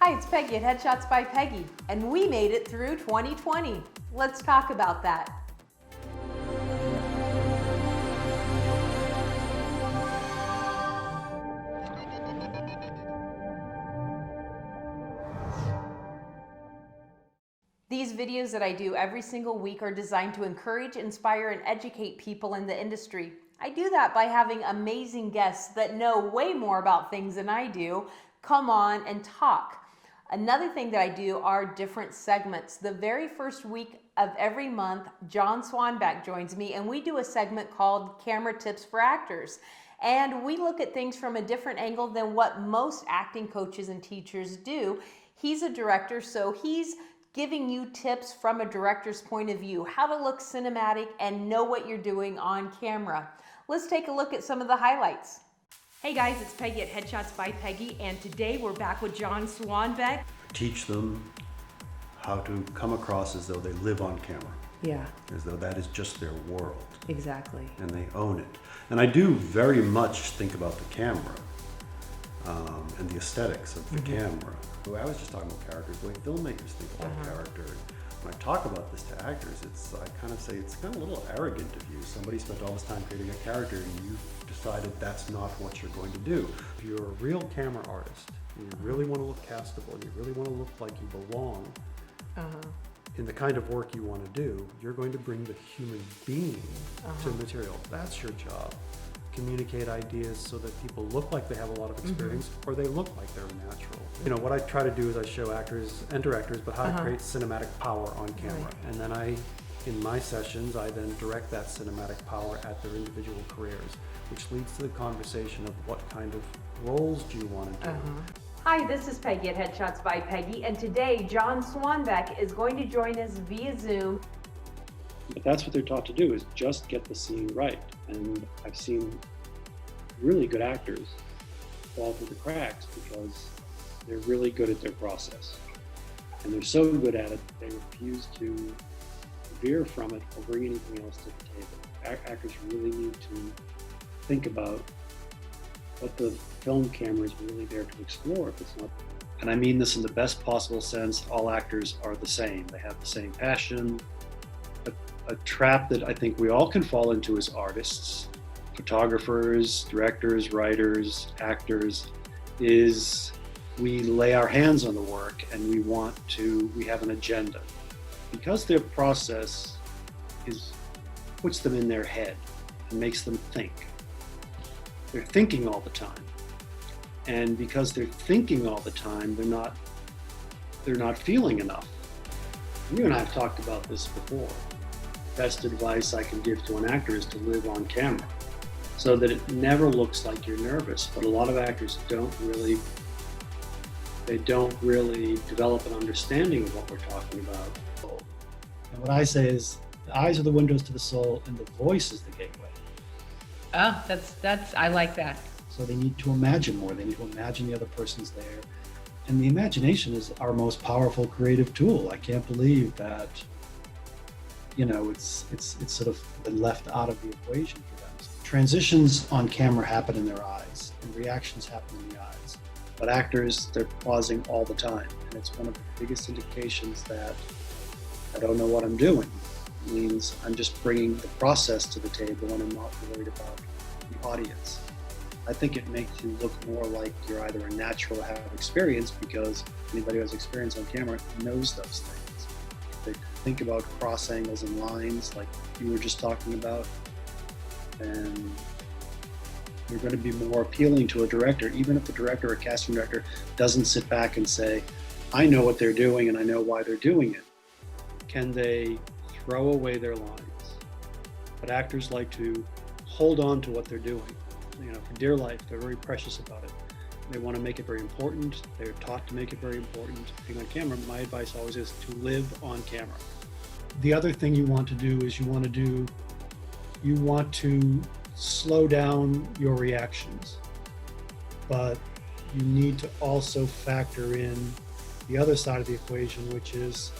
Hi, it's Peggy at Headshots by Peggy, and we made it through 2020. Let's talk about that. These videos that I do every single week are designed to encourage, inspire, and educate people in the industry. I do that by having amazing guests that know way more about things than I do come on and talk. Another thing that I do are different segments. The very first week of every month, John Swanbeck joins me and we do a segment called Camera Tips for Actors. And we look at things from a different angle than what most acting coaches and teachers do. He's a director, so he's giving you tips from a director's point of view, how to look cinematic and know what you're doing on camera. Let's take a look at some of the highlights. Hey guys, it's Peggy at Headshots by Peggy, and today we're back with John Swanbeck. Teach them how to come across as though they live on camera. Yeah. As though that is just their world. Exactly. And they own it. And I do very much think about the camera and the aesthetics of the camera. I was just talking about characters, the way filmmakers think about character. When I talk about this to actors, I kind of say it's kind of a little arrogant of you. Somebody spent all this time creating a character and you decided that's not what you're going to do. If you're a real camera artist, and you really want to look castable, and you really want to look like you belong in the kind of work you want to do, you're going to bring the human being to the material. That's your job. Communicate ideas so that people look like they have a lot of experience or they look like they're natural. You know, what I try to do is I show actors and directors but how to create cinematic power on camera. Right. And then in my sessions, I then direct that cinematic power at their individual careers, which leads to the conversation of what kind of roles do you want to do. Hi, this is Peggy at Headshots by Peggy, and today John Swanbeck is going to join us via Zoom. But that's what they're taught to do, is just get the scene right. And I've seen really good actors fall through the cracks because they're really good at their process. And they're so good at it, they refuse to veer from it or bring anything else to the table. Actors really need to think about what the film camera is really there to explore if it's not. And I mean this in the best possible sense. All actors are the same. They have the same passion. A trap that I think we all can fall into as artists, photographers, directors, writers, actors, is we lay our hands on the work and we have an agenda. Because their process puts them in their head and makes them think. They're thinking all the time. And because they're thinking all the time, they're not feeling enough. You and I have talked about this before. Best advice I can give to an actor is to live on camera so that it never looks like you're nervous. But a lot of actors don't really develop an understanding of what we're talking about. And what I say is the eyes are the windows to the soul and the voice is the gateway. Oh, I like that. So they need to imagine more. They need to imagine the other person's there. And the imagination is our most powerful creative tool. I can't believe that it's sort of been left out of the equation for them. Transitions on camera happen in their eyes, and reactions happen in the eyes. But actors, they're pausing all the time, and it's one of the biggest indications that I don't know what I'm doing. It means I'm just bringing the process to the table, and I'm not worried about the audience. I think it makes you look more like you're either a natural or have experience, because anybody who has experience on camera knows those things. They think about cross angles and lines like you were just talking about, and you're going to be more appealing to a director, even if the director or casting director doesn't sit back and say, I know what they're doing and I know why they're doing it. Can they throw away their lines? But actors like to hold on to what they're doing. For dear life, they're very precious about it. They want to make it very important. They're taught to make it very important. Being on camera, my advice always is to live on camera. The other thing you want to do is you want to slow down your reactions, but you need to also factor in the other side of the equation, which is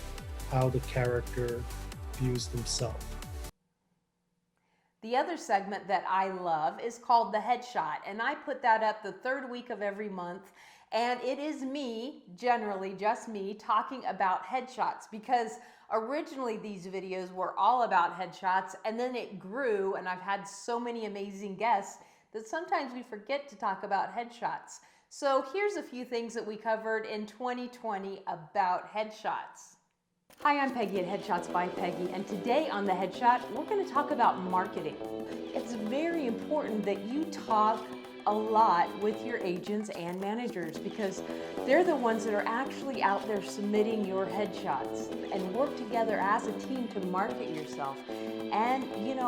how the character views themselves. The other segment that I love is called The Headshot, and I put that up the third week of every month. And it is me, generally just me, talking about headshots, because originally these videos were all about headshots, and then it grew, and I've had so many amazing guests that sometimes we forget to talk about headshots. So here's a few things that we covered in 2020 about headshots. Hi, I'm Peggy at Headshots by Peggy, and today on The Headshot, we're going to talk about marketing. It's very important that you talk a lot with your agents and managers, because they're the ones that are actually out there submitting your headshots, and work together as a team to market yourself. And,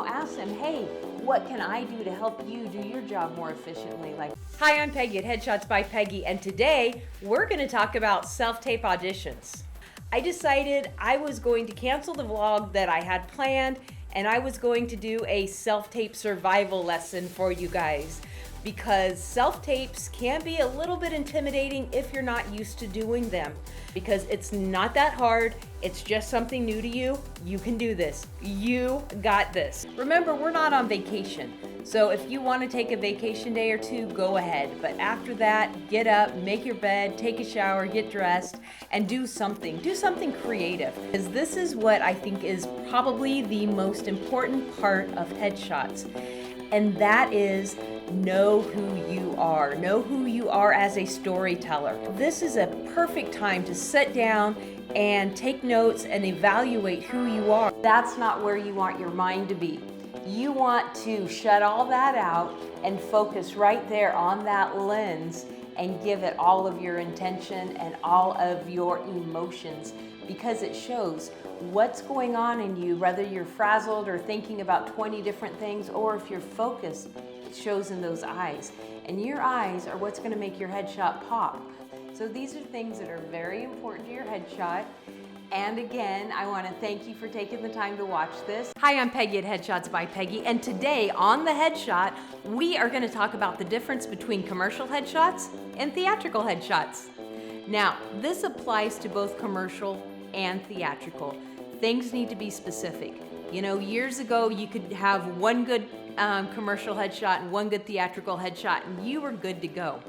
ask them, hey, what can I do to help you do your job more efficiently? Hi, I'm Peggy at Headshots by Peggy, and today we're going to talk about self-tape auditions. I decided I was going to cancel the vlog that I had planned, and I was going to do a self-tape survival lesson for you guys, because self-tapes can be a little bit intimidating if you're not used to doing them, because it's not that hard. It's just something new to you. You can do this. You got this. Remember, we're not on vacation. So if you want to take a vacation day or two, go ahead. But after that, get up, make your bed, take a shower, get dressed, and do something. Do something creative. Because this is what I think is probably the most important part of headshots. And that is know who you are. Know who you are as a storyteller. This is a perfect time to sit down and take notes and evaluate who you are. That's not where you want your mind to be. You want to shut all that out and focus right there on that lens and give it all of your intention and all of your emotions, because it shows what's going on in you, whether you're frazzled or thinking about 20 different things, or if you're focused, it shows in those eyes. And your eyes are what's going to make your headshot pop. So these are things that are very important to your headshot. And again, I want to thank you for taking the time to watch this. Hi, I'm Peggy at Headshots by Peggy, and today on The Headshot, we are going to talk about the difference between commercial headshots and theatrical headshots. Now, this applies to both commercial and theatrical. Things need to be specific. Years ago, you could have one good commercial headshot and one good theatrical headshot, and you were good to go.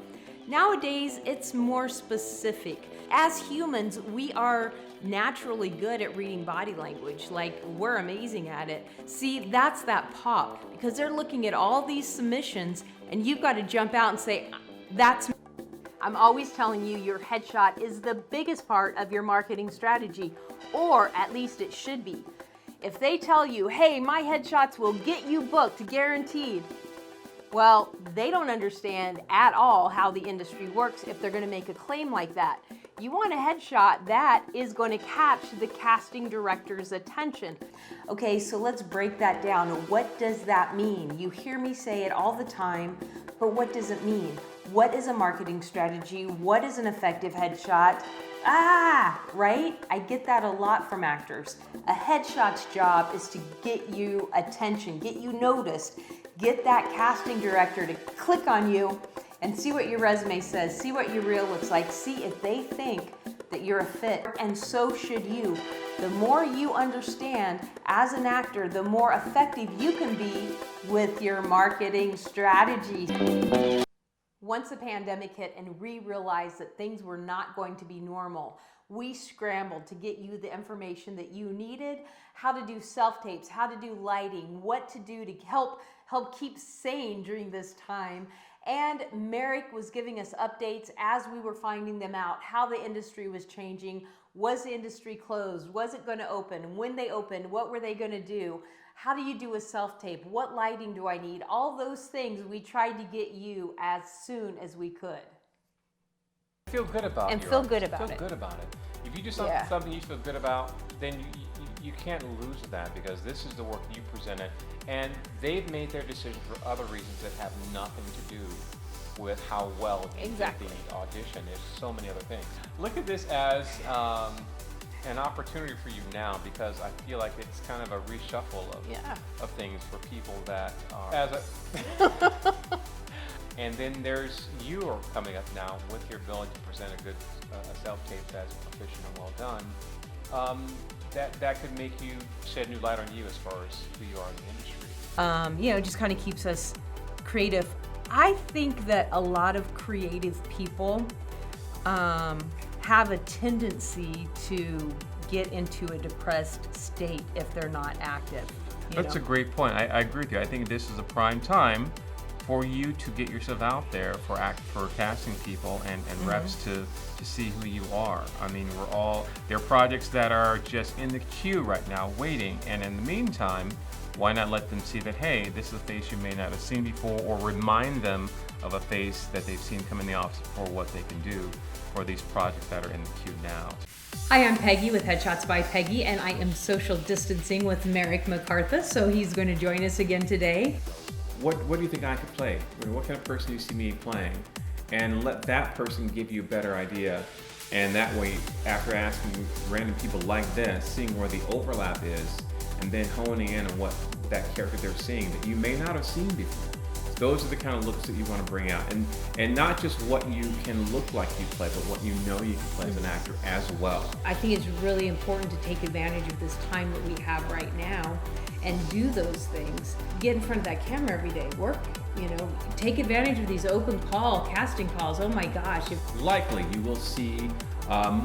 Nowadays, it's more specific. As humans, we are naturally good at reading body language. We're amazing at it. See, that's that pop, because they're looking at all these submissions, and you've got to jump out and say, that's me. I'm always telling you, your headshot is the biggest part of your marketing strategy, or at least it should be. If they tell you, hey, my headshots will get you booked, guaranteed, well, they don't understand at all how the industry works if they're going to make a claim like that. You want a headshot that is going to catch the casting director's attention. Okay, so let's break that down. What does that mean? You hear me say it all the time, but what does it mean? What is a marketing strategy? What is an effective headshot? Right? I get that a lot from actors. A headshot's job is to get you attention, get you noticed, get that casting director to click on you and see what your resume says, see what your reel looks like, see if they think that you're a fit. And so should you. The more you understand as an actor, the more effective you can be with your marketing strategy. Once the pandemic hit and we realized that things were not going to be normal, we scrambled to get you the information that you needed, how to do self-tapes, how to do lighting, what to do to help keep sane during this time. And Merrick was giving us updates as we were finding them out, how the industry was changing. Was the industry closed? Was it going to open? When they opened, what were they going to do? How do you do a self-tape? What lighting do I need? All those things we tried to get you as soon as we could. Feel good about it. And feel good about it. Feel good about it. If you do something you feel good about, then you can't lose that, because this is the work you presented, and they've made their decision for other reasons that have nothing to do with how well you did the audition. There's so many other things. Look at this as an opportunity for you now, because I feel like it's kind of a reshuffle of things for people that are and then there's you are coming up now with your ability to present a good self-tape that's efficient and well done. That could make you shed new light on you as far as who you are in the industry. It just kind of keeps us creative. I think that a lot of creative people have a tendency to get into a depressed state if they're not active. That's a great point. I agree with you. I think this is a prime time for you to get yourself out there for casting people and reps to see who you are. I mean, there are projects that are just in the queue right now waiting, and in the meantime, why not let them see that, hey, this is a face you may not have seen before, or remind them of a face that they've seen come in the office for what they can do for these projects that are in the queue now. Hi, I'm Peggy with Headshots by Peggy, and I am social distancing with Merrick McCarthy, so he's going to join us again today. What do you think I could play? I mean, what kind of person do you see me playing? And let that person give you a better idea. And that way, after asking random people like this, seeing where the overlap is, and then honing in on what that character they're seeing that you may not have seen before. Those are the kind of looks that you want to bring out. And not just what you can look like you play, but what you know you can play as an actor as well. I think it's really important to take advantage of this time that we have right now and do those things. Get in front of that camera every day, work, take advantage of these open casting calls. Oh my gosh. Likely you will see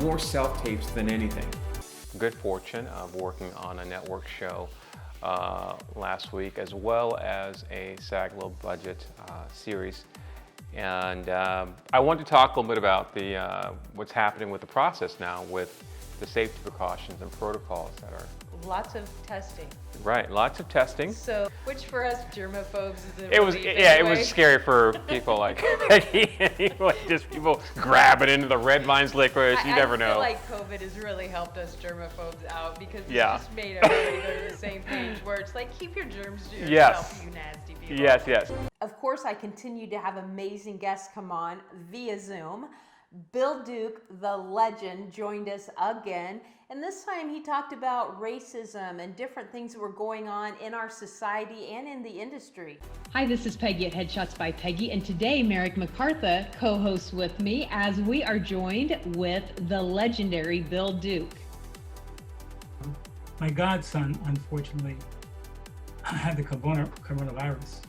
more self-tapes than anything. Good fortune of working on a network show last week, as well as a SAG low budget series. And I want to talk a little bit about what's happening with the process now with the safety precautions and protocols that are. Lots of testing. Right, lots of testing. So, which for us germaphobes is It was scary for people like Peggy, just people grabbing into the red vines licorice. You never know. I feel like COVID has really helped us germaphobes out because it's just made everybody go to the same page where it's like, keep your germs to yourself, you nasty people. Yes. Of course, I continue to have amazing guests come on via Zoom. Bill Duke, the legend, joined us again. And this time he talked about racism and different things that were going on in our society and in the industry. Hi, this is Peggy at Headshots by Peggy, and today Merrick McCarthy co-hosts with me as we are joined with the legendary Bill Duke. My godson, unfortunately, had the coronavirus,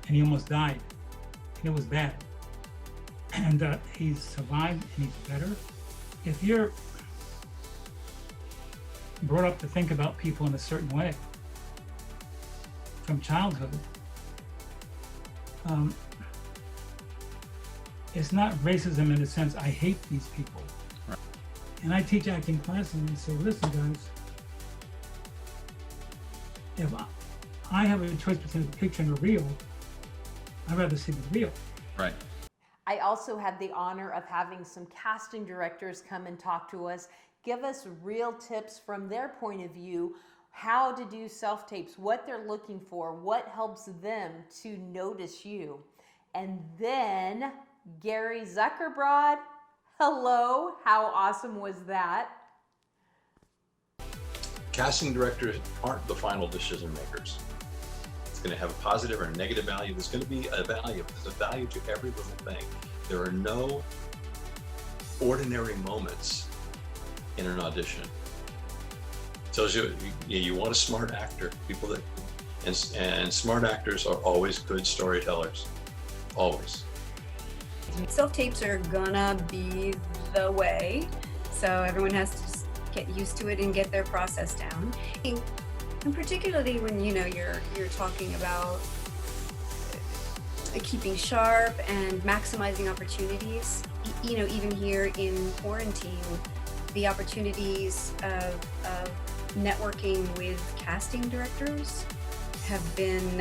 and he almost died, and it was bad. And he's survived, and he's better. If you're brought up to think about people in a certain way from childhood, it's not racism in the sense I hate these people. Right. And I teach acting classes and I say, listen guys, if I have a choice between the picture and the real, I'd rather see the real. Right. I also had the honor of having some casting directors come and talk to us, give us real tips from their point of view, how to do self-tapes, what they're looking for, what helps them to notice you. And then Gary Zuckerbrod, hello, how awesome was that? Casting directors aren't the final decision makers. It's going to have a positive or a negative value. There's going to be a value. There's a value to every little thing. There are no ordinary moments in an audition. Tells you want a smart actor. People that and smart actors are always good storytellers. Always. Self-tapes are gonna be the way, so everyone has to just get used to it and get their process down. And particularly when you're talking about keeping sharp and maximizing opportunities. Even here in quarantine, the opportunities of networking with casting directors have been,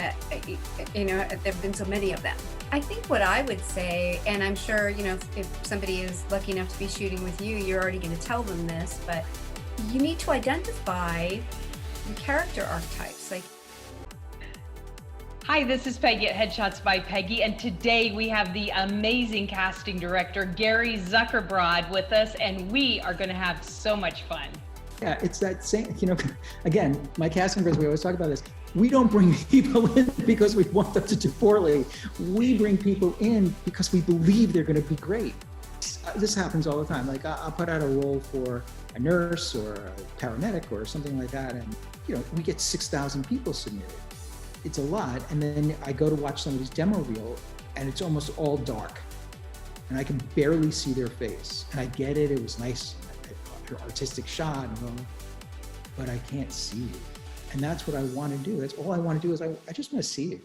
there have been so many of them. I think what I would say, and I'm sure, if somebody is lucky enough to be shooting with you, you're already going to tell them this, but you need to identify your character archetypes. Hi, this is Peggy at Headshots by Peggy, and today we have the amazing casting director, Gary Zuckerbrod, with us, and we are going to have so much fun. Yeah, it's that same, again, my casting girls, we always talk about this. We don't bring people in because we want them to do poorly. We bring people in because we believe they're going to be great. This happens all the time. Like I'll put out a role for a nurse or a paramedic or something like that, and we get 6,000 people submitted. It's a lot, and then I go to watch somebody's demo reel, and it's almost all dark. and I can barely see their face. And I get it, it was nice, artistic shot, but I can't see it. And that's what I want to do. That's all I want to do is I just want to see it.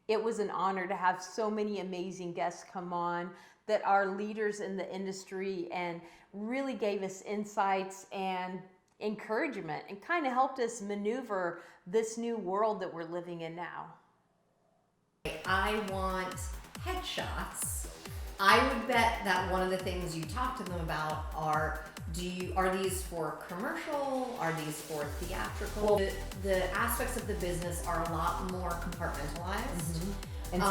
It was an honor to have so many amazing guests come on that are leaders in the industry and really gave us insights and encouragement and kind of helped us maneuver this new world that we're living in now. I want headshots. I would bet that one of the things you talk to them about are these for commercial? Are these for theatrical? The aspects of the business are a lot more compartmentalized. And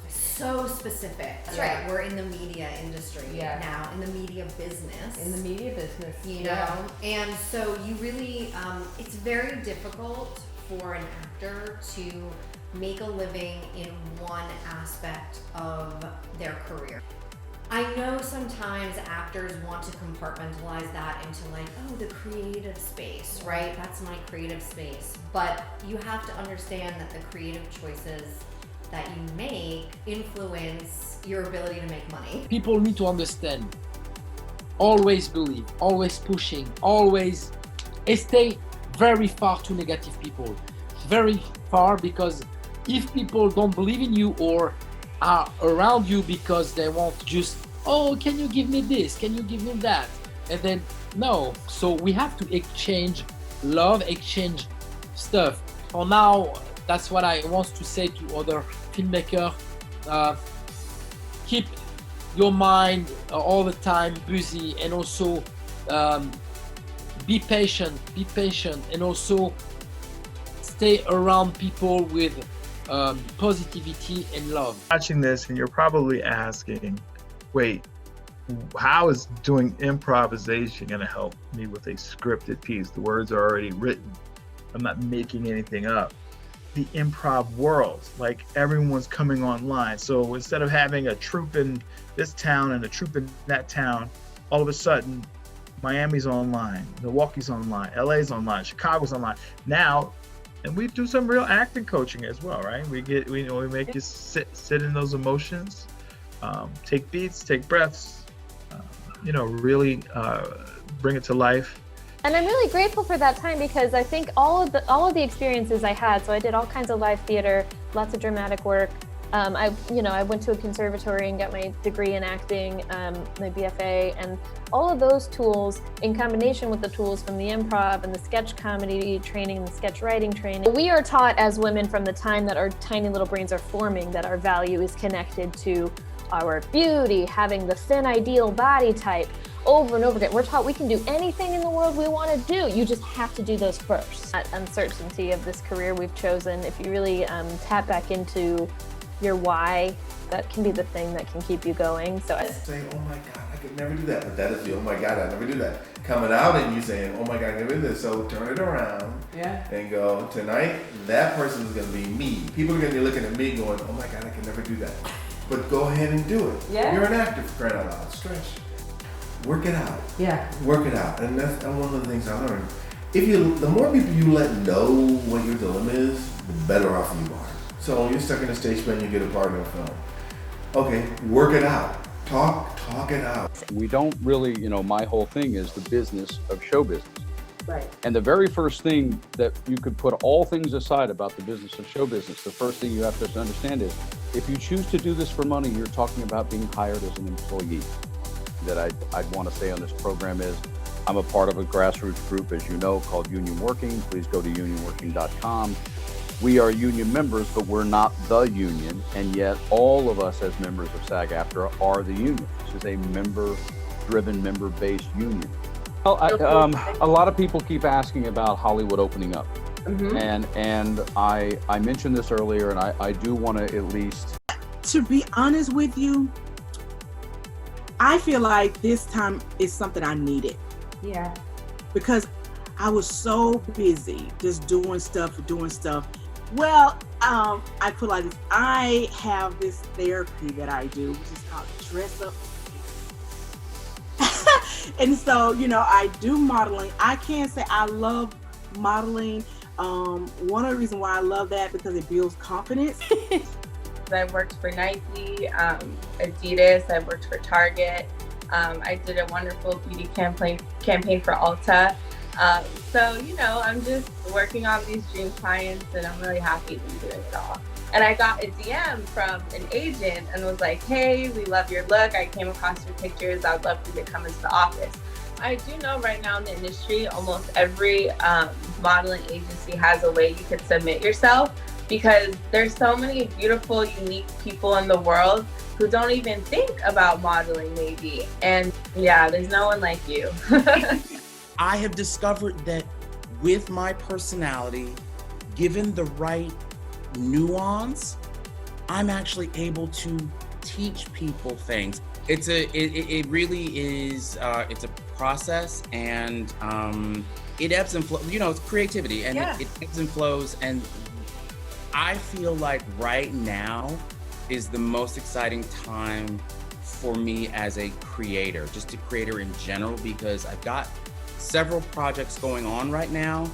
so specific. That's right. We're in the media industry now, in the media business. In the media business, you know? And so you really, it's very difficult for an actor to make a living in one aspect of their career. I know sometimes actors want to compartmentalize that into like, oh, the creative space, right? That's my creative space. But you have to understand that the creative choices that you make influence your ability to make money. People need to understand, always believe, always pushing, always stay very far to negative people. Very far, because if people don't believe in you or are around you because they want just, oh, can you give me this? Can you give me that? And then, no. So we have to exchange love, exchange stuff. For now, that's what I want to say to other filmmakers. Keep your mind all the time busy, and also be patient, and also stay around people with positivity and love. Watching this, and you're probably asking, wait, how is doing improvisation going to help me with a scripted piece? The words are already written. I'm not making anything up. The improv world, like everyone's coming online. So instead of having a troupe in this town and a troupe in that town, all of a sudden, Miami's online, Milwaukee's online, LA's online, Chicago's online. Now, and we do some real acting coaching as well, right? We make you sit in those emotions, take beats, take breaths, really bring it to life. And I'm really grateful for that time, because I think all of the experiences I had, so I did all kinds of live theater, lots of dramatic work. I went to a conservatory and got my degree in acting, my BFA, and all of those tools in combination with the tools from the improv and the sketch comedy training, the sketch writing training. We are taught as women from the time that our tiny little brains are forming that our value is connected to our beauty, having the thin ideal body type. Over and over again, we're taught we can do anything in the world we want to do. You just have to do those first. That uncertainty of this career we've chosen, if you really tap back into your why, that can be the thing that can keep you going. So saying, oh my God, I could never do that. But that is the, oh my God, I never do that. Coming out and you saying, oh my God, I never do this. So turn it around and go, tonight, that person is going to be me. People are going to be looking at me going, oh my God, I can never do that. But go ahead and do it. Yeah. You're an actor, for crying out loud. Stretch. Work it out. Yeah. Work it out. And that's one of the things I learned. The more people you let know what your dilemma is, the better off you are. So when you're stuck in a stage play and you get a part in a film, okay, work it out. Talk it out. We don't really, my whole thing is the business of show business. Right. And the very first thing that you could put all things aside about the business of show business, the first thing you have to understand is, if you choose to do this for money, you're talking about being hired as an employee. That I'd want to say on this program is, I'm a part of a grassroots group, as you know, called Union Working. Please go to unionworking.com. We are union members, but we're not the union, and yet all of us as members of SAG-AFTRA are the union. This is a member-driven, member-based union. Well, a lot of people keep asking about Hollywood opening up. Mm-hmm. And I mentioned this earlier, and I do want to at least... To be honest with you, I feel like this time is something I needed. Yeah. Because I was so busy just doing stuff. Well, I feel like I have this therapy that I do, which is called Dress Up. And so, I do modeling. I can't say I love modeling. One of the reasons why I love that, because it builds confidence. I've worked for Nike, Adidas, I've worked for Target. I did a wonderful beauty campaign for Ulta. So, you know, I'm just working on these dream clients and I'm really happy to be doing it all. And I got a DM from an agent and was like, hey, we love your look. I came across your pictures. I'd love for you to come into the office. I do know right now in the industry, almost every modeling agency has a way you could submit yourself, because there's so many beautiful, unique people in the world who don't even think about modeling maybe. And yeah, there's no one like you. I have discovered that with my personality, given the right nuance, I'm actually able to teach people things. It really is, it's a process, and it ebbs and flows, you know, it's creativity, and it ebbs and flows, and I feel like right now is the most exciting time for me as a creator, just a creator in general, because I've got several projects going on right now,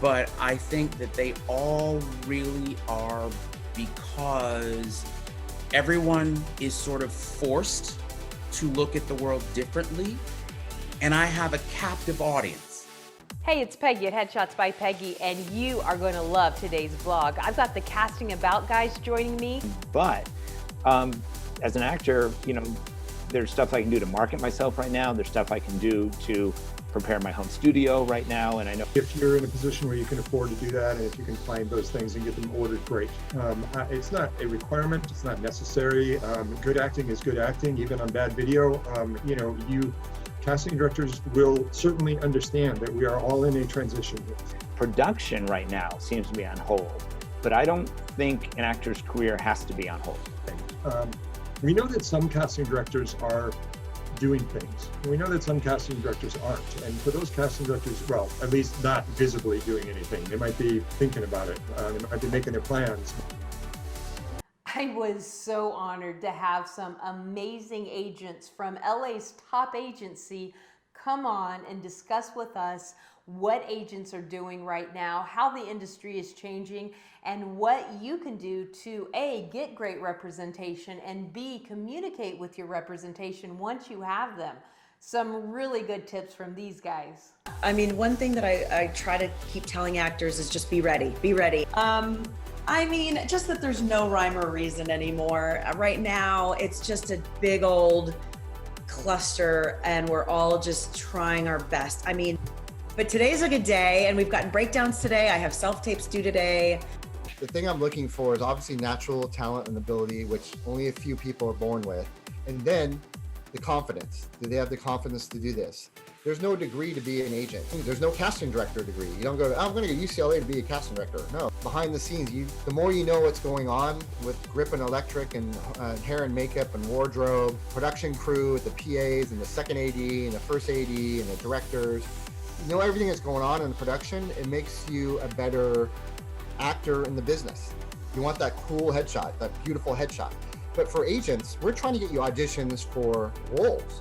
but I think that they all really are because everyone is sort of forced to look at the world differently, and I have a captive audience. Hey, it's Peggy at Headshots by Peggy, and you are going to love today's vlog. I've got the casting about guys joining me. But as an actor, you know, there's stuff I can do to market myself right now. There's stuff I can do to prepare my home studio right now, and I know if you're in a position where you can afford to do that, and if you can find those things and get them ordered, great. It's not a requirement, it's not necessary. Good acting is good acting, even on bad video. You know, casting directors will certainly understand that we are all in a transition here. Production right now seems to be on hold, but I don't think an actor's career has to be on hold. We know that some casting directors are doing things. We know that some casting directors aren't. And for those casting directors, well, at least not visibly doing anything. They might be thinking about it. They might be making their plans. I was so honored to have some amazing agents from LA's top agency come on and discuss with us what agents are doing right now, how the industry is changing, and what you can do to A, get great representation, and B, communicate with your representation once you have them. Some really good tips from these guys. I mean, one thing that I try to keep telling actors is just be ready, be ready. I mean, just that there's no rhyme or reason anymore. Right now, it's just a big old cluster and we're all just trying our best. I mean, but today's a good day and we've gotten breakdowns today. I have self-tapes due today. The thing I'm looking for is obviously natural talent and ability, which only a few people are born with. And then the confidence. Do they have the confidence to do this? There's no degree to be an agent. There's no casting director degree. You don't go, I'm going to go to UCLA to be a casting director. No. Behind the scenes, the more you know what's going on with grip and electric and hair and makeup and wardrobe, production crew, the PAs and the second AD and the first AD and the directors, you know everything that's going on in the production, it makes you a better actor in the business. You want that cool headshot, that beautiful headshot. But for agents, we're trying to get you auditions for roles.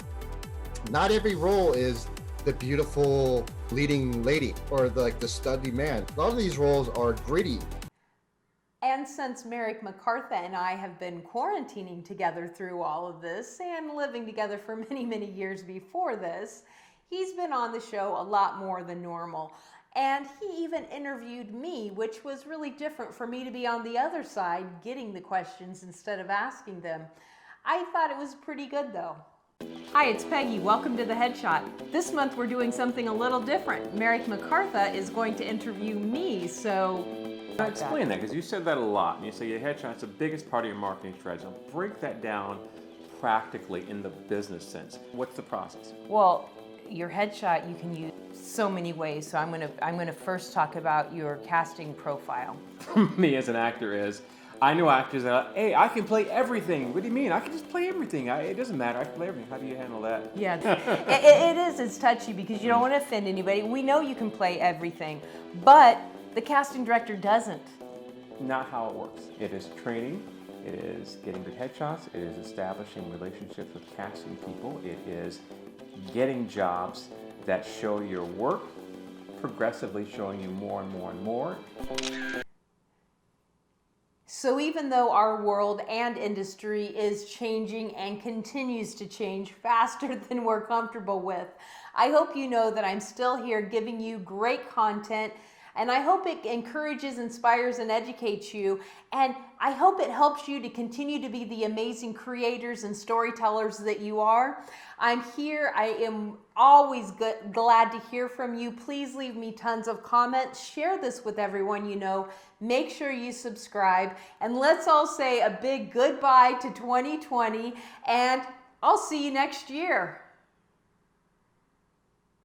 Not every role is the beautiful leading lady or the studly man. A lot of these roles are gritty. And since Merrick McCarthy and I have been quarantining together through all of this and living together for many, many years before this, he's been on the show a lot more than normal. And he even interviewed me, which was really different for me to be on the other side getting the questions instead of asking them. I thought it was pretty good though. Hi, it's Peggy. Welcome to The Headshot. This month we're doing something a little different. Merrick McCarthy is going to interview me, so... Explain that, because you said that a lot, and you say your headshot's the biggest part of your marketing strategy. Now, break that down practically in the business sense. What's the process? Well, your headshot you can use so many ways, so I'm gonna first talk about your casting profile. Me as an actor is, I know actors that are, hey, I can play everything. What do you mean? I can just play everything. It doesn't matter. I can play everything. How do you handle that? Yeah, it's touchy because you don't want to offend anybody. We know you can play everything, but the casting director doesn't. Not how it works. It is training. It is getting good headshots. It is establishing relationships with casting people. It is getting jobs that show your work, progressively showing you more and more and more. So even though our world and industry is changing and continues to change faster than we're comfortable with, I hope you know that I'm still here giving you great content, and I hope it encourages, inspires, and educates you. And I hope it helps you to continue to be the amazing creators and storytellers that you are. I'm here. I am always glad to hear from you. Please leave me tons of comments. Share this with everyone you know. Make sure you subscribe. And let's all say a big goodbye to 2020. And I'll see you next year.